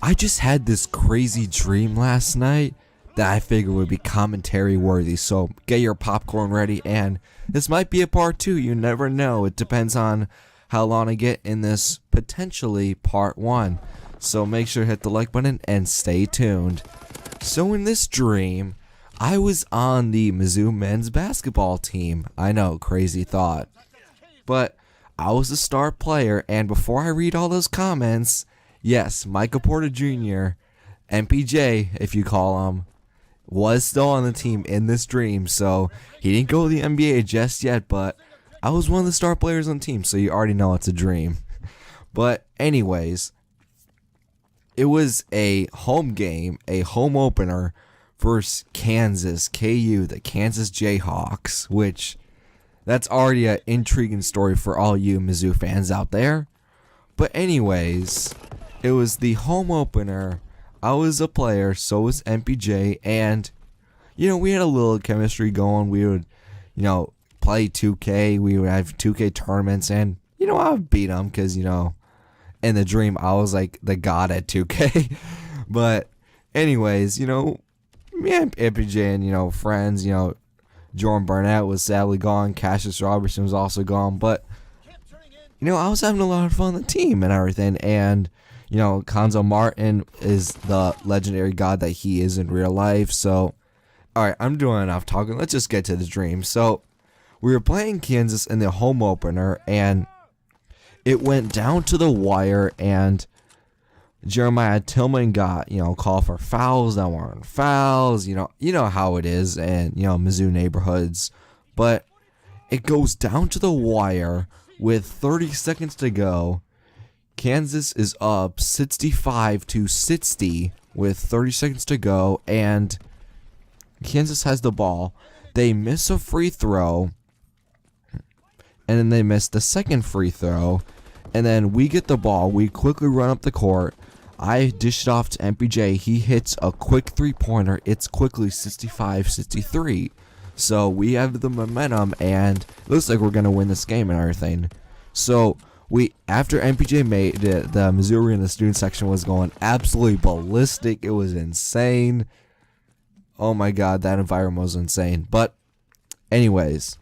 I just had this crazy dream last night that I figured would be commentary worthy, so get your popcorn ready, and this might be a part 2, you never know, it depends on how long I get in this potentially part 1, so make sure to hit the like button and stay tuned. So in this dream, I was on the Mizzou men's basketball team. I know, crazy thought, but I was a star player, and before I read all those comments, yes, Michael Porter Jr., MPJ, if you call him, was still on the team in this dream, so he didn't go to the NBA just yet, but I was one of the star players on the team, so you already know it's a dream. But anyways, it was a home game, a home opener versus Kansas, KU, the Kansas Jayhawks, which that's already an intriguing story for all you Mizzou fans out there. But anyways, it was the home opener. I was a player, so was MPJ, and, we had a little chemistry going. We would, play 2K. We would have 2K tournaments, and, I would beat him because, in the dream, I was like the god at 2K. But anyways, me and MPJ and, friends, Jordan Burnett was sadly gone. Cassius Robertson was also gone, but, I was having a lot of fun on the team and everything, and Konzo Martin is the legendary god that he is in real life. So, alright, I'm doing enough talking. Let's just get to the dream. So, we were playing Kansas in the home opener, and it went down to the wire, and Jeremiah Tillman got, called for fouls that weren't fouls. You know how it is, and, Mizzou neighborhoods. But it goes down to the wire with 30 seconds to go. Kansas is up 65-60 with 30 seconds to go, and Kansas has the ball. They miss a free throw, and then they miss the second free throw, and then we get the ball. We quickly run up the court. I dish it off to MPJ. He hits a quick three-pointer. It's quickly 65-63. So we have the momentum, and it looks like we're going to win this game and everything. So after MPJ made it, the Missouri in the student section was going absolutely ballistic. It was insane. Oh my god, that environment was insane. But anyways,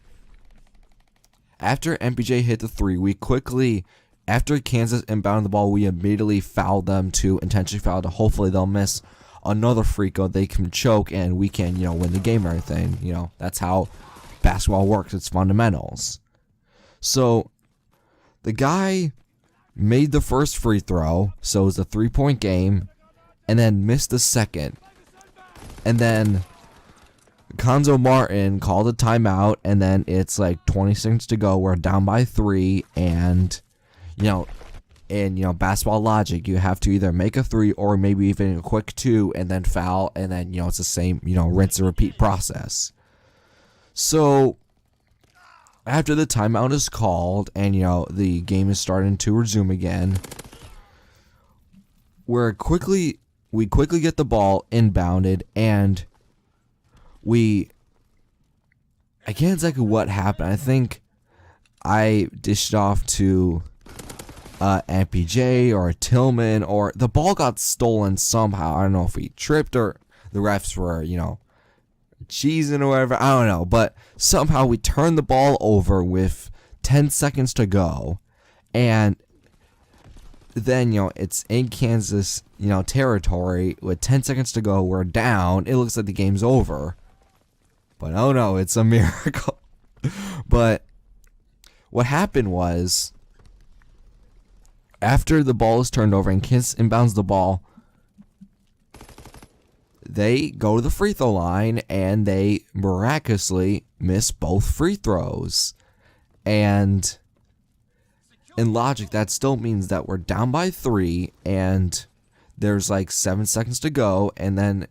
after MPJ hit the three, we quickly, after Kansas inbounded the ball, we immediately fouled them to intentionally foul to hopefully they'll miss another free throw. They can choke and we can, win the game or anything. That's how basketball works. It's fundamentals. So the guy made the first free throw, so it was a 3-point game, and then missed the second. And then Konzo Martin called a timeout, and then it's like 20 seconds to go. We're down by 3, and, basketball logic, you have to either make a 3 or maybe even a quick 2 and then foul, and then, it's the same, rinse and repeat process. So after the timeout is called and, the game is starting to resume again, we quickly get the ball inbounded, and I can't exactly what happened. I think I dished off to MPJ or Tillman, or the ball got stolen somehow. I don't know if he tripped or the refs were, cheesing or whatever, I don't know, but somehow we turned the ball over with 10 seconds to go, and then, it's in Kansas, territory, with 10 seconds to go, we're down, it looks like the game's over, but oh no, it's a miracle. But what happened was, after the ball is turned over and Kansas inbounds the ball, they go to the free throw line, and they miraculously miss both free throws. And in logic, that still means that we're down by 3, and there's like 7 seconds to go, and then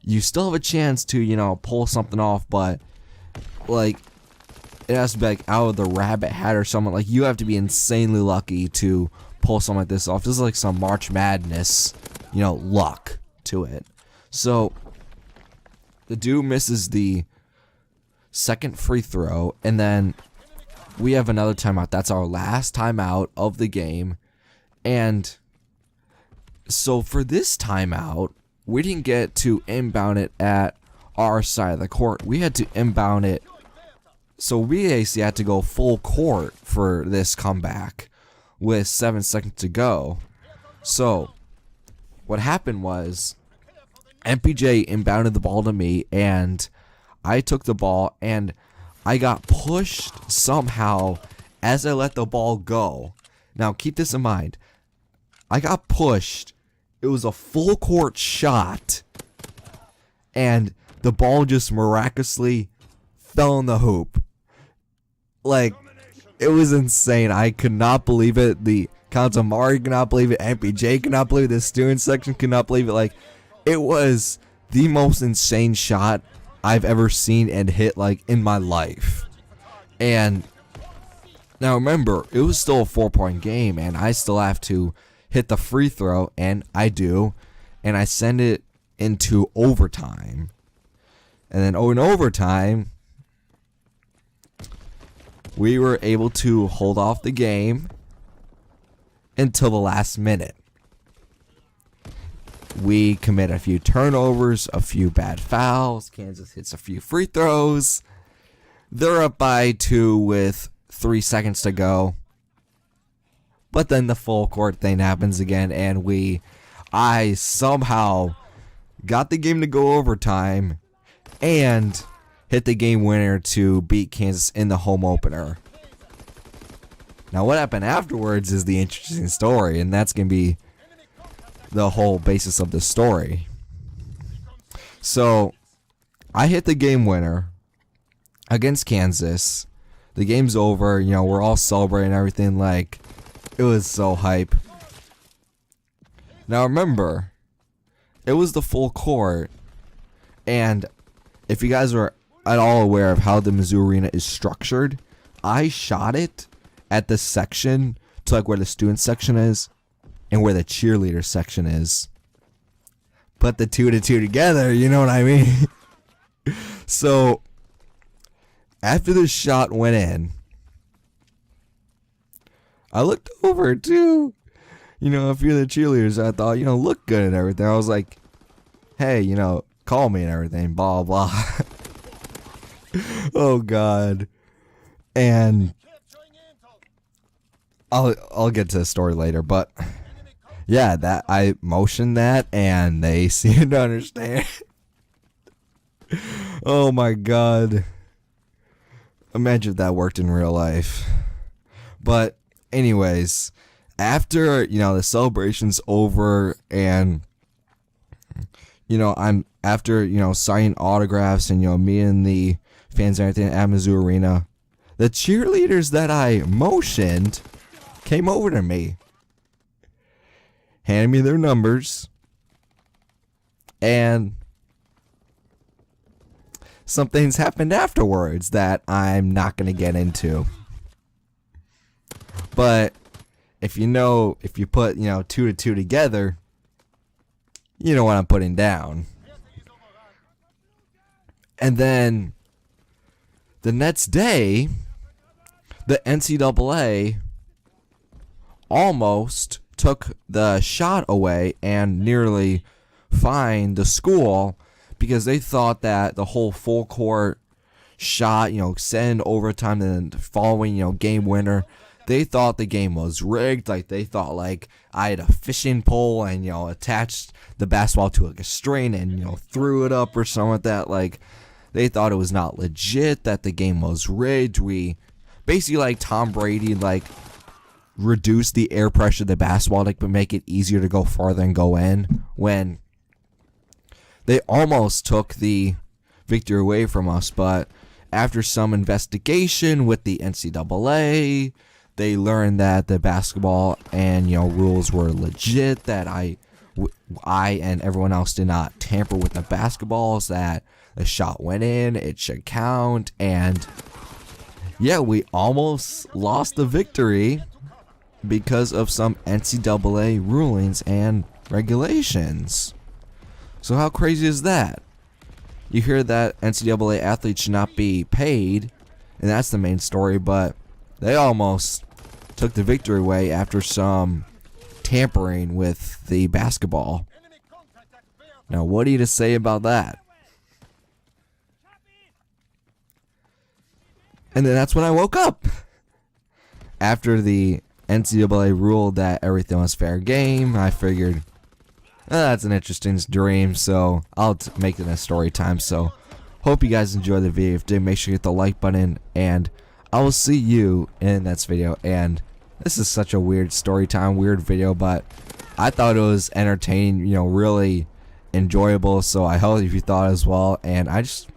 you still have a chance to, pull something off, but, like, it has to be, like, out of the rabbit hat or something. Like, you have to be insanely lucky to pull something like this off. This is like some March Madness, luck to it. So, the dude misses the second free throw, and then we have another timeout. That's our last timeout of the game, and So for this timeout, we didn't get to inbound it at our side of the court. We had to inbound it. So we basically had to go full court for this comeback with 7 seconds to go. So what happened was MPJ inbounded the ball to me, and I took the ball, and I got pushed somehow as I let the ball go. Now keep this in mind. I got pushed. It was a full court shot, and the ball just miraculously fell in the hoop. Like, it was insane. I could not believe it. The Kantamari could not believe it. MPJ could not believe it. The student section could not believe it. Like, it was the most insane shot I've ever seen and hit, like, in my life. And now remember, it was still a 4-point game, and I still have to hit the free throw, and I do, and I send it into overtime. And then in overtime, we were able to hold off the game until the last minute. We commit a few turnovers, a few bad fouls. Kansas hits a few free throws. They're up by 2 with 3 seconds to go. But then the full court thing happens again, and I somehow got the game to go overtime and hit the game winner to beat Kansas in the home opener. Now what happened afterwards is the interesting story, and that's going to be the whole basis of the story. So I hit the game winner against Kansas. The game's over, you know, we're all celebrating everything, like, it was so hype. Now remember, it was the full court, and if you guys are at all aware of how the Mizzou Arena is structured, I shot it at the section to like where the student section is and where the cheerleader section is. Put the 2 to 2 together, you know what I mean? So after the shot went in, I looked over too, you know, a few of the cheerleaders I thought, you know, looked good and everything. I was like, hey, you know, call me and everything, blah, blah. Oh, God. And I'll get to the story later, but yeah, that I motioned that and they seemed to understand. Oh, my God. Imagine if that worked in real life. But anyways, after, you know, the celebration's over and, you know, I'm after, you know, signing autographs and, you know, me and the fans and everything at Mizzou Arena, the cheerleaders that I motioned came over to me, handed me their numbers, and some things happened afterwards that I'm not going to get into. But if you put, you know, 2 to 2 together, you know what I'm putting down. And then the next day, the NCAA almost took the shot away and nearly fined the school because they thought that the whole full court shot, you know, send overtime and then following, you know, game winner, they thought the game was rigged. Like, they thought, like, I had a fishing pole and, you know, attached the basketball to, like, a string and, you know, threw it up or something like that. Like, they thought it was not legit, that the game was rigged. We basically, like, Tom Brady, like, reduced the air pressure of the basketball, like, but make it easier to go farther and go in, when they almost took the victory away from us. But after some investigation with the NCAA, they learned that the basketball and, you know, rules were legit, that I and everyone else did not tamper with the basketballs, that the shot went in, it should count, and yeah, we almost lost the victory because of some NCAA rulings and regulations. So how crazy is that? You hear that NCAA athletes should not be paid, and that's the main story, but they almost took the victory away after some tampering with the basketball. Now, what do you to say about that? And then that's when I woke up. After the NCAA ruled that everything was fair game, I figured, that's an interesting dream, so I'll make it a story time. So, hope you guys enjoyed the video. If you did, make sure you hit the like button, and I will see you in the next video. And this is such a weird story time, weird video, but I thought it was entertaining, really enjoyable, so I hope you thought as well. And as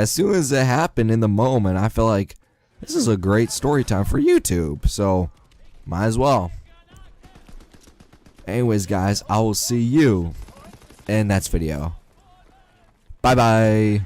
soon as it happened in the moment, I feel like this is a great story time for YouTube, so might as well. Anyways, guys, I will see you in the next video. Bye bye.